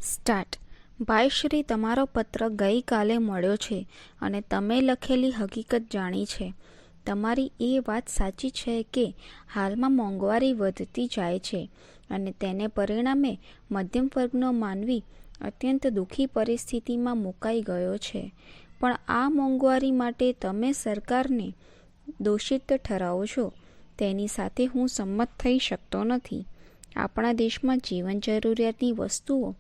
Start. ભાઈ શ્રી, તમારો પત્ર ગઈકાલે મળ્યો છે અને તમે લખેલી હકીકત જાણી છે. તમારી એ વાત સાચી છે કે હાલમાં મોંઘવારી વધતી જાય છે અને તેને પરિણામે મધ્યમ વર્ગનો માનવી અત્યંત દુઃખી પરિસ્થિતિમાં મુકાઈ ગયો છે. પણ આ મોંઘવારી માટે તમે સરકારને દોષિત ઠરાવો છો તેની સાથે હું સંમત થઈ શકતો નથી. આપણા દેશમાં જીવન જરૂરિયાતની વસ્તુઓ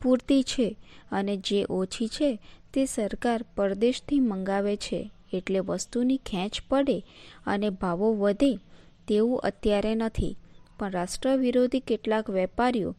પૂરતી છે અને જે ઓછી છે તે સરકાર પરદેશથી મંગાવે છે, એટલે વસ્તુની ખેંચ પડે અને ભાવો વધે તેવું અત્યારે નથી. પણ રાષ્ટ્ર વિરોધી કેટલાક વેપારીઓ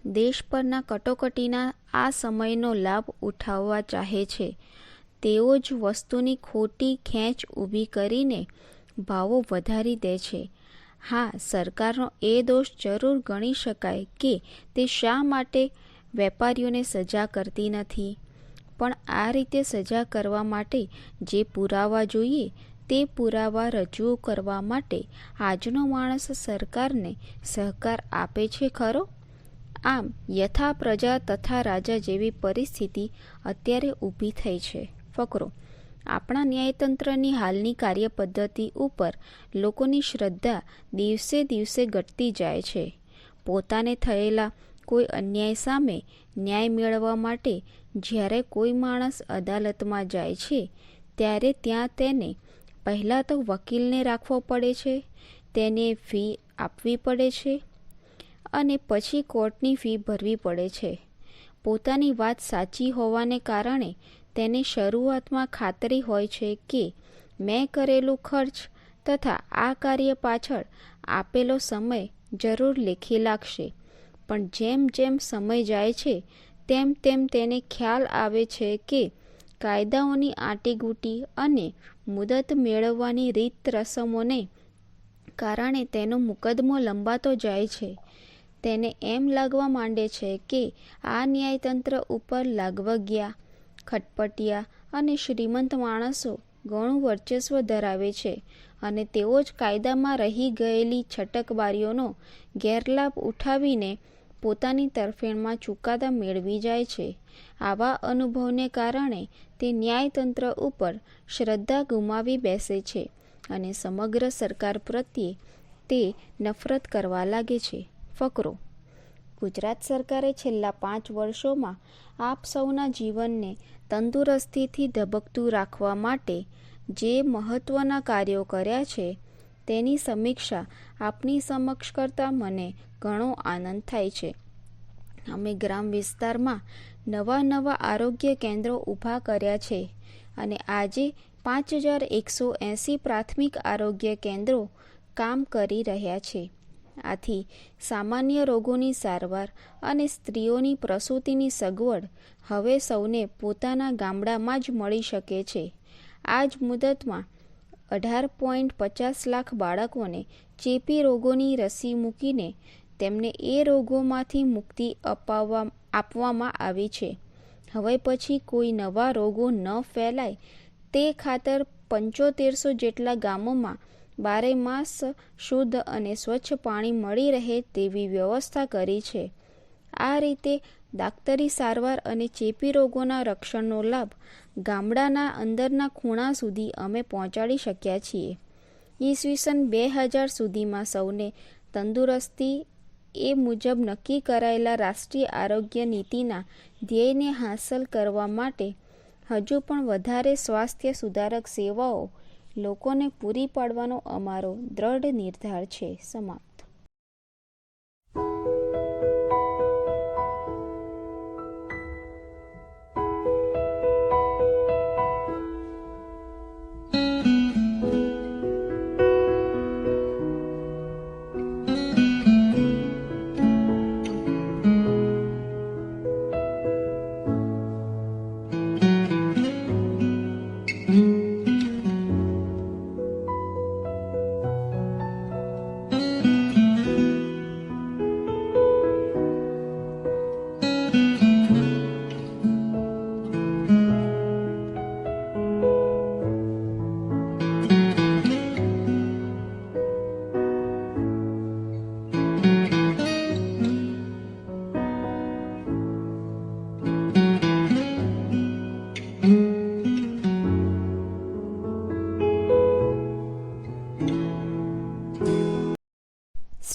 દેશ પરના કટોકટીના આ સમયનો લાભ ઉઠાવવા ચાહે છે. તેઓ જ વસ્તુની ખોટી ખેંચ ઊભી કરીને ભાવો વધારી દે છે. હા, સરકારનો એ દોષ જરૂર ગણી શકાય કે તે શા માટે વેપારીઓને સજા કરતી નથી. પણ આ રીતે સજા કરવા માટે જે પુરાવા જોઈએ તે પુરાવા રજૂ કરવા માટે આજનો માણસ સરકારને સહકાર આપે છે ખરો? આમ યથા પ્રજા તથા રાજા જેવી પરિસ્થિતિ અત્યારે ઊભી થઈ છે. ફકરો. આપણા ન્યાયતંત્રની હાલની કાર્યપદ્ધતિ ઉપર લોકોની શ્રદ્ધા દિવસે દિવસે ઘટતી જાય છે. પોતાને થયેલા કોઈ અન્યાય સામે ન્યાય મેળવવા માટે જ્યારે કોઈ માણસ અદાલતમાં જાય છે ત્યારે ત્યાં તેને પહેલાં તો વકીલને રાખવો પડે છે, તેને ફી આપવી પડે છે અને પછી કોર્ટની ફી ભરવી પડે છે. પોતાની વાત સાચી હોવાને કારણે તેને શરૂઆતમાં ખાતરી હોય છે કે મેં કરેલું ખર્ચ તથા આ કાર્ય પાછળ આપેલો સમય જરૂર લેખી લાગશે. પણ જેમ જેમ સમય જાય છે તેમ તેમ તેને ખ્યાલ આવે છે કે કાયદાઓની આંટીઘૂંટી અને મુદત મેળવવાની રીત રસમોને કારણે તેનો મુકદ્દમો લંબાતો જાય છે. તેને એમ લાગવા માંડે છે કે આ ન્યાયતંત્ર ઉપર લાગવગિયા, ખટપટિયા અને શ્રીમંત માણસો ઘણું વર્ચસ્વ ધરાવે છે અને તેઓ જ કાયદામાં રહી ગયેલી છટકબારીઓનો ગેરલાભ ઉઠાવીને પોતાની તરફેણમાં ચુકાદા મેળવી જાય છે. આવા અનુભવને કારણે તે ન્યાયતંત્ર ઉપર શ્રદ્ધા ગુમાવી બેસે છે અને સમગ્ર સરકાર પ્રત્યે તે નફરત કરવા લાગે છે. ફકરો. ગુજરાત સરકારે છેલ્લા 5 વર્ષોમાં આપ સૌના જીવનને તંદુરસ્તીથી ધબકતું રાખવા માટે જે મહત્ત્વના કાર્યો કર્યા છે તેની સમીક્ષા આપની સમક્ષ કરતાં મને ઘણો આનંદ થાય છે. અમે ગ્રામ વિસ્તારમાં નવા આરોગ્ય કેન્દ્રો ઊભા કર્યા છે અને આજે 5180 પ્રાથમિક આરોગ્ય કેન્દ્રો કામ કરી રહ્યા છે. આથી સામાન્ય રોગોની સારવાર અને સ્ત્રીઓની પ્રસૂતિની સગવડ હવે સૌને પોતાના ગામડામાં જ મળી શકે છે. આ જ મુદતમાં 18.50 લાખ બાળકોને ચેપી રોગોની રસી મૂકીને તેમને એ રોગોમાંથી મુક્તિ આપવામાં આવી છે. હવે પછી કોઈ નવા રોગો ન ફેલાય તે ખાતર 7500 જેટલા ગામોમાં 12 માસ શુદ્ધ અને સ્વચ્છ પાણી મળી રહે તેવી વ્યવસ્થા કરી છે. આ રીતે દાક્તરી સારવાર અને ચેપી રોગોના રક્ષણનો લાભ ગામડાના અંદરના ખૂણા સુધી અમે પહોંચાડી શક્યા છીએ. ઈસવીસન 2000 સુધીમાં સૌને તંદુરસ્તી એ મુજબ નક્કી કરાયેલા રાષ્ટ્રીય આરોગ્ય નીતિના ધ્યેયને હાંસલ કરવા માટે હજુ પણ વધારે સ્વાસ્થ્ય સુધારક સેવાઓ લોકોને પૂરી પાડવાનો અમારો દ્રઢ નિર્ધાર છે. સમાપ્ત.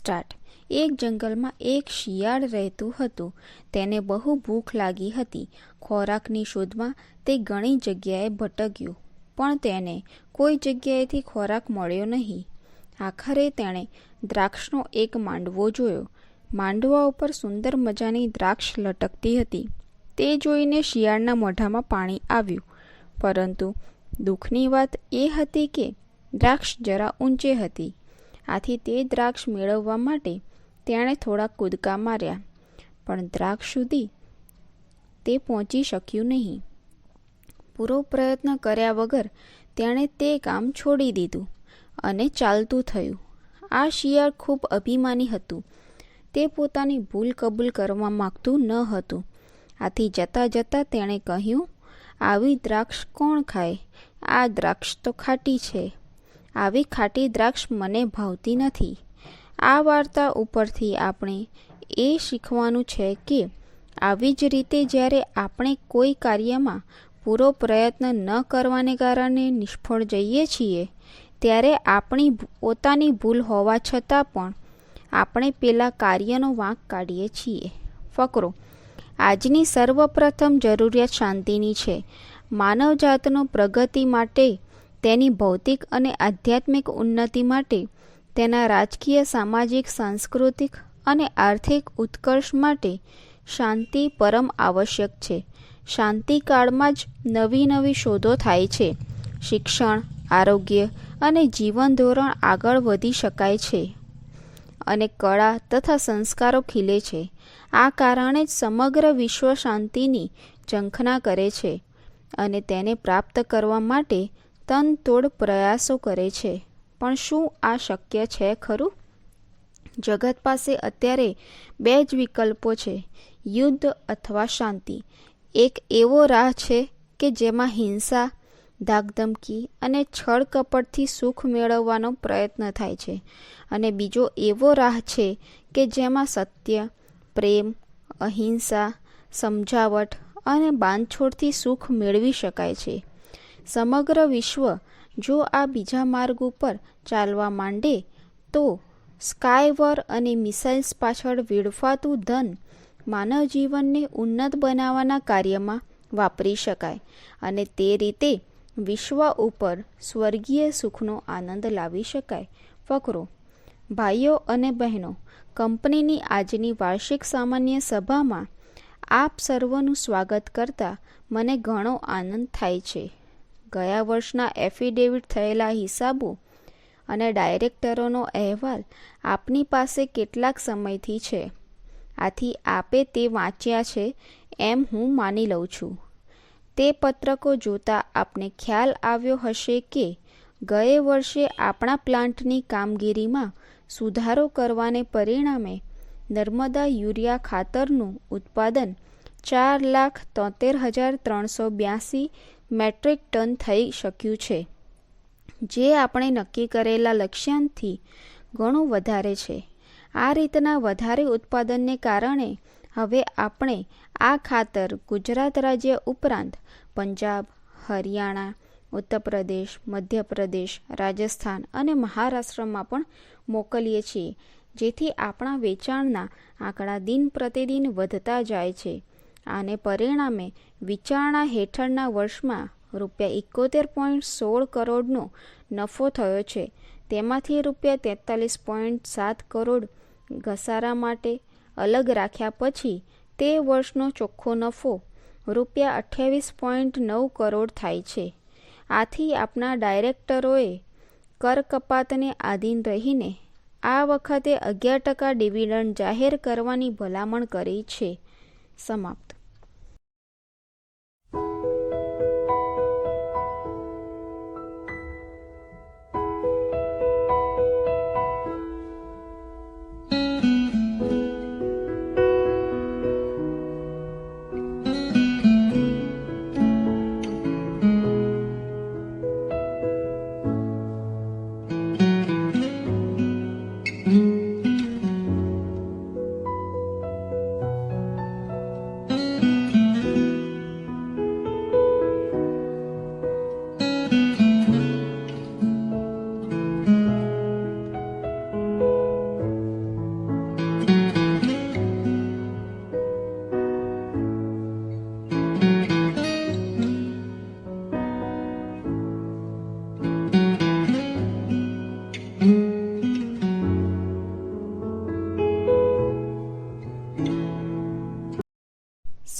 સ્ટાર્ટ. એક જંગલમાં એક શિયાળ રહેતું હતું. તેને બહુ ભૂખ લાગી હતી. ખોરાકની શોધમાં તે ઘણી જગ્યાએ ભટક્યું, પણ તેને કોઈ જગ્યાએથી ખોરાક મળ્યો નહીં. આખરે તેણે દ્રાક્ષનો એક માંડવો જોયો. માંડવા ઉપર સુંદર મજાની દ્રાક્ષ લટકતી હતી. તે જોઈને શિયાળના મોઢામાં પાણી આવ્યું. પરંતુ દુઃખની વાત એ હતી કે દ્રાક્ષ જરા ઊંચે હતી. આથી તે દ્રાક્ષ મેળવવા માટે તેણે થોડા કૂદકા માર્યા, પણ દ્રાક્ષ સુધી તે પહોંચી શક્યું નહીં. પૂરો પ્રયત્ન કર્યા વગર તેણે તે કામ છોડી દીધું અને ચાલતું થયું. આ શિયાળ ખૂબ અભિમાની હતું. તે પોતાની ભૂલ કબૂલ કરવા માગતું ન હતું. આથી જતાં જતાં તેણે કહ્યું, આવી દ્રાક્ષ કોણ ખાય? આ દ્રાક્ષ તો ખાટી છે. આવી ખાટી દ્રાક્ષ મને ભાવતી નથી. આ વાર્તા ઉપરથી આપણે એ શીખવાનું છે કે આવી જ રીતે જ્યારે આપણે કોઈ કાર્યમાં પૂરો પ્રયત્ન ન કરવાને કારણે નિષ્ફળ જઈએ છીએ, ત્યારે આપણી પોતાની ભૂલ હોવા છતાં પણ આપણે પેલા કાર્યનો વાંક કાઢીએ છીએ. ફકરો. આજની સર્વપ્રથમ જરૂરિયાત શાંતિની છે. માનવજાતનો પ્રગતિ માટે, તેની ભૌતિક અને આધ્યાત્મિક ઉન્નતિ માટે, તેના રાજકીય, સામાજિક, સાંસ્કૃતિક અને આર્થિક ઉત્કર્ષ માટે શાંતિ પરમ આવશ્યક છે. શાંતિકાળમાં જ નવી નવી શોધો થાય છે. શિક્ષણ, આરોગ્ય અને જીવન ધોરણ આગળ વધી શકાય છે અને કળા તથા સંસ્કારો ખીલે છે. આ કારણે જ સમગ્ર વિશ્વ શાંતિની ઝંખના કરે છે અને તેને પ્રાપ્ત કરવા માટે તનતોડ પ્રયાસો કરે છે. પણ શું આ શક્ય છે ખરું? જગત પાસે અત્યારે બે જ વિકલ્પો છે, યુદ્ધ અથવા શાંતિ. એક એવો રાહ છે કે જેમાં હિંસા, ધાકધમકી અને છળ કપટથી સુખ મેળવવાનો પ્રયત્ન થાય છે, અને બીજો એવો રાહ છે કે જેમાં સત્ય, પ્રેમ, અહિંસા, સમજાવટ અને બાંધછોડથી સુખ મેળવી શકાય છે. સમગ્ર વિશ્વ જો આ બીજા માર્ગ ઉપર ચાલવા માંડે તો સ્કાયવોર અને મિસાઇલ્સ પાછળ વેડફાતું ધન માનવ જીવનને ઉન્નત બનાવવાના કાર્યમાં વાપરી શકાય અને તે રીતે વિશ્વ ઉપર સ્વર્ગીય સુખનો આનંદ લાવી શકાય. ફકરો. ભાઈઓ અને બહેનો, કંપનીની આજની વાર્ષિક સામાન્ય સભામાં આપ સર્વનું સ્વાગત કરતા મને ઘણો આનંદ થાય છે. ગયા વર્ષના એફિડેવિટ થયેલા હિસાબો અને ડાયરેક્ટરોનો અહેવાલ આપની પાસે કેટલાક સમયથી છે. આથી આપે તે વાંચ્યા છે એમ હું માની લઉં છું. તે પત્રકો જોતા આપને ખ્યાલ આવ્યો હશે કે ગયે વર્ષે આપણા પ્લાન્ટની કામગીરીમાં સુધારો કરવાને પરિણામે નર્મદા યુરિયા ખાતરનું ઉત્પાદન 4,73,382 મેટ્રિક ટન થઈ શક્યું છે, જે આપણે નક્કી કરેલા લક્ષ્યાંકથી ઘણું વધારે છે. આ રીતના વધારે ઉત્પાદનને કારણે હવે આપણે આ ખાતર ગુજરાત રાજ્ય ઉપરાંત પંજાબ, હરિયાણા, ઉત્તર પ્રદેશ, મધ્યપ્રદેશ, રાજસ્થાન અને મહારાષ્ટ્રમાં પણ મોકલીએ છીએ, જેથી આપણા વેચાણના આંકડા દિન પ્રતિદિન વધતા જાય છે. આને પરિણામે વિચારણા હેઠળના વર્ષમાં ₹71.16 કરોડનો નફો થયો છે. તેમાંથી ₹43.7 કરોડ ઘસારા માટે અલગ રાખ્યા પછી તે વર્ષનો ચોખ્ખો નફો ₹28.9 કરોડ થાય છે. આથી આપણા ડાયરેક્ટરોએ કર કપાતને આધીન રહીને આ વખતે 11% ડિવિડન્ડ જાહેર કરવાની ભલામણ કરી છે. સમાપ્ત.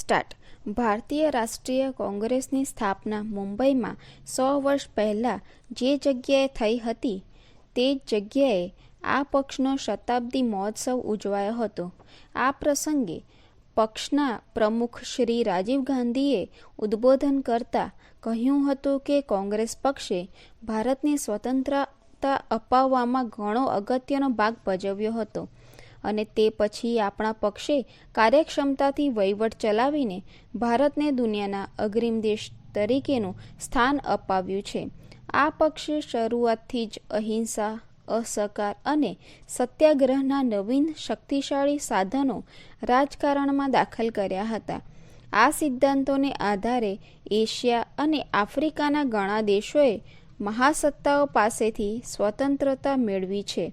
સ્ટાર્ટ. ભારતીય રાષ્ટ્રીય કોંગ્રેસની સ્થાપના મુંબઈમાં 100 વર્ષ પહેલાં જે જગ્યાએ થઈ હતી તે જ જગ્યાએ આ પક્ષનો શતાબ્દી મહોત્સવ ઉજવાયો હતો. આ પ્રસંગે પક્ષના પ્રમુખ શ્રી રાજીવ ગાંધીએ ઉદ્બોધન કરતા કહ્યું હતું કે કોંગ્રેસ પક્ષે ભારતની સ્વતંત્રતા અપાવવામાં ઘણો અગત્યનો ભાગ ભજવ્યો હતો અને તે પછી આપણા પક્ષે કાર્યક્ષમતાથી વહીવટ ચલાવીને ભારતને દુનિયાના અગ્રીમ દેશ તરીકેનું સ્થાન અપાવ્યું છે. આ પક્ષે શરૂઆતથી જ અહિંસા, અસહકાર અને સત્યાગ્રહના નવીન શક્તિશાળી સાધનો રાજકારણમાં દાખલ કર્યા હતા. આ સિદ્ધાંતોને આધારે એશિયા અને આફ્રિકાના ઘણા દેશોએ મહાસત્તાઓ પાસેથી સ્વતંત્રતા મેળવી છે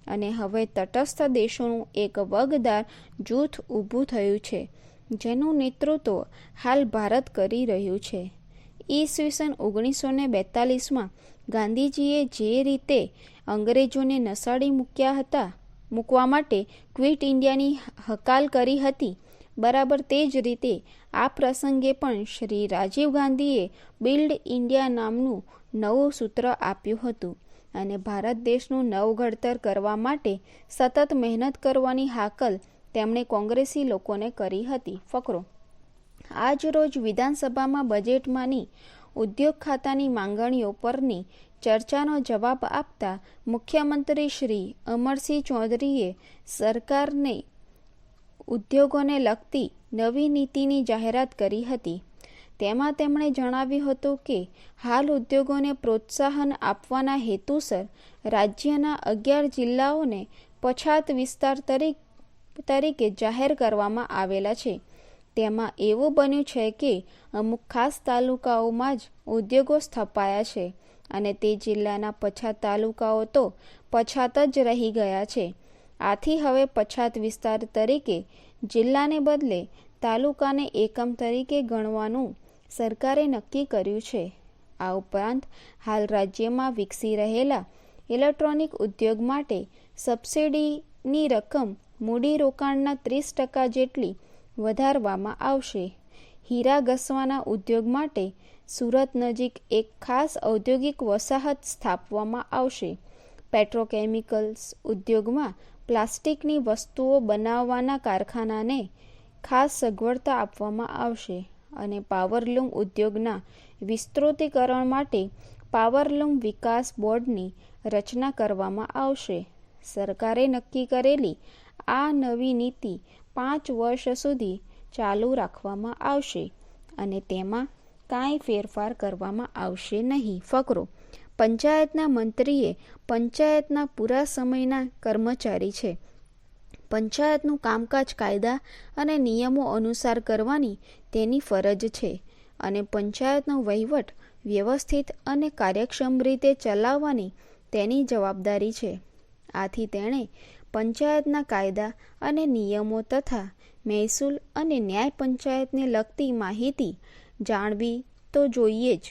અને હવે તટસ્થ દેશોનું એક વગદાર જૂથ ઊભું થયું છે જેનું નેતૃત્વ હાલ ભારત કરી રહ્યું છે. ઈસવીસન 1942માં ગાંધીજીએ જે રીતે અંગ્રેજોને નસાડી મૂકવા માટે ક્વિટ ઇન્ડિયાની હકાલ કરી હતી, બરાબર તે જ રીતે આ પ્રસંગે પણ શ્રી રાજીવ ગાંધીએ બિલ્ડ ઇન્ડિયા નામનું નવું સૂત્ર આપ્યું હતું અને ભારત દેશનું નવઘડતર કરવા માટે સતત મહેનત કરવાની હાકલ તેમણે કોંગ્રેસી લોકોને કરી હતી. ફકરો. આજ રોજ વિધાનસભામાં બજેટમાંની ઉદ્યોગ ખાતાની માંગણીઓ પરની ચર્ચાનો જવાબ આપતા મુખ્યમંત્રી શ્રી અમરસિંહ ચૌધરીએ સરકારને ઉદ્યોગોને લગતી નવી નીતિની જાહેરાત કરી હતી. તેમાં તેમણે જણાવ્યું હતું કે હાલ ઉદ્યોગોને પ્રોત્સાહન આપવાના હેતુસર રાજ્યના 11 જિલ્લાઓને પછાત વિસ્તાર તરીકે જાહેર કરવામાં આવેલા છે. તેમાં એવું બન્યું છે કે અમુક ખાસ તાલુકાઓમાં જ ઉદ્યોગો સ્થપાયા છે અને તે જિલ્લાના પછાત તાલુકાઓ તો પછાત જ રહી ગયા છે. આથી હવે પછાત વિસ્તાર તરીકે જિલ્લાને બદલે તાલુકાને એકમ તરીકે ગણવાનું સરકારે નક્કી કર્યું છે. આ ઉપરાંત હાલ રાજ્યમાં વિકસી રહેલા ઇલેક્ટ્રોનિક ઉદ્યોગ માટે સબસિડીની રકમ મૂડીરોકાણના 30% જેટલી વધારવામાં આવશે. હીરા ઘસવાના ઉદ્યોગ માટે સુરત નજીક એક ખાસ ઔદ્યોગિક વસાહત સ્થાપવામાં આવશે. પેટ્રોકેમિકલ્સ ઉદ્યોગમાં પ્લાસ્ટિકની વસ્તુઓ બનાવવાના કારખાનાને ખાસ સગવડતા આપવામાં આવશે અને પાવરલૂમ ઉદ્યોગના વિસ્તૃતીકરણ માટે પાવરલૂમ વિકાસ બોર્ડની રચના કરવામાં આવશે. સરકારે નક્કી કરેલી આ નવી નીતિ 5 વર્ષ સુધી ચાલુ રાખવામાં આવશે અને તેમાં કાંઈ ફેરફાર કરવામાં આવશે નહીં. ફકરો. પંચાયતના મંત્રીએ પંચાયતના પૂરા સમયના કર્મચારી છે. પંચાયતનું કામકાજ કાયદા અને નિયમો અનુસાર કરવાની તેની ફરજ છે અને પંચાયતનો વહીવટ વ્યવસ્થિત અને કાર્યક્ષમ રીતે ચલાવવાની તેની જવાબદારી છે. આથી તેણે પંચાયતના કાયદા અને નિયમો તથા મહેસૂલ અને ન્યાય પંચાયતને લગતી માહિતી જાણવી તો જોઈએ જ,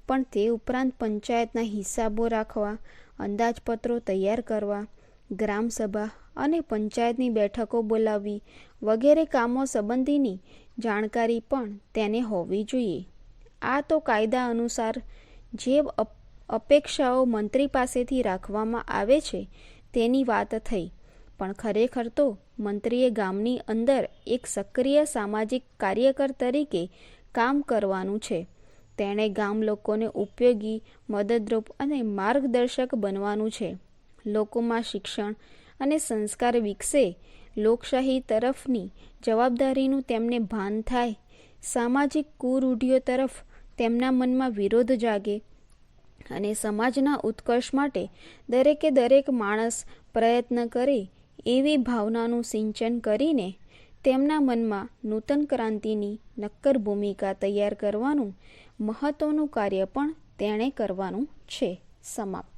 પણ તે ઉપરાંત પંચાયતના હિસાબો રાખવા, અંદાજપત્રો તૈયાર કરવા, ગ્રામસભા અને પંચાયતની બેઠકો બોલાવવી વગેરે કામો સંબંધીની જાણકારી પણ તેને હોવી જોઈએ. આ તો કાયદા અનુસાર જે અપેક્ષાઓ મંત્રી પાસેથી રાખવામાં આવે છે તેની વાત થઈ, પણ ખરેખર તો મંત્રીએ ગામની અંદર એક સક્રિય સામાજિક કાર્યકર તરીકે કામ કરવાનું છે. તેણે ગામ લોકોને ઉપયોગી, મદદરૂપ અને માર્ગદર્શક બનવાનું છે. લોકોમાં શિક્ષણ અને સંસ્કાર વિકસે, લોકશાહી તરફની જવાબદારીનું તેમને ભાન થાય, સામાજિક કુરૂઢિઓ તરફ તેમના મનમાં વિરોધ જાગે અને સમાજના ઉત્કર્ષ માટે દરેક માણસ પ્રયત્ન કરે એવી ભાવનાનું સિંચન કરીને તેમના મનમાં નૂતન ક્રાંતિની નક્કર ભૂમિકા તૈયાર કરવાનું મહત્વનું કાર્ય પણ તેણે કરવાનું છે. સમાપ્ત.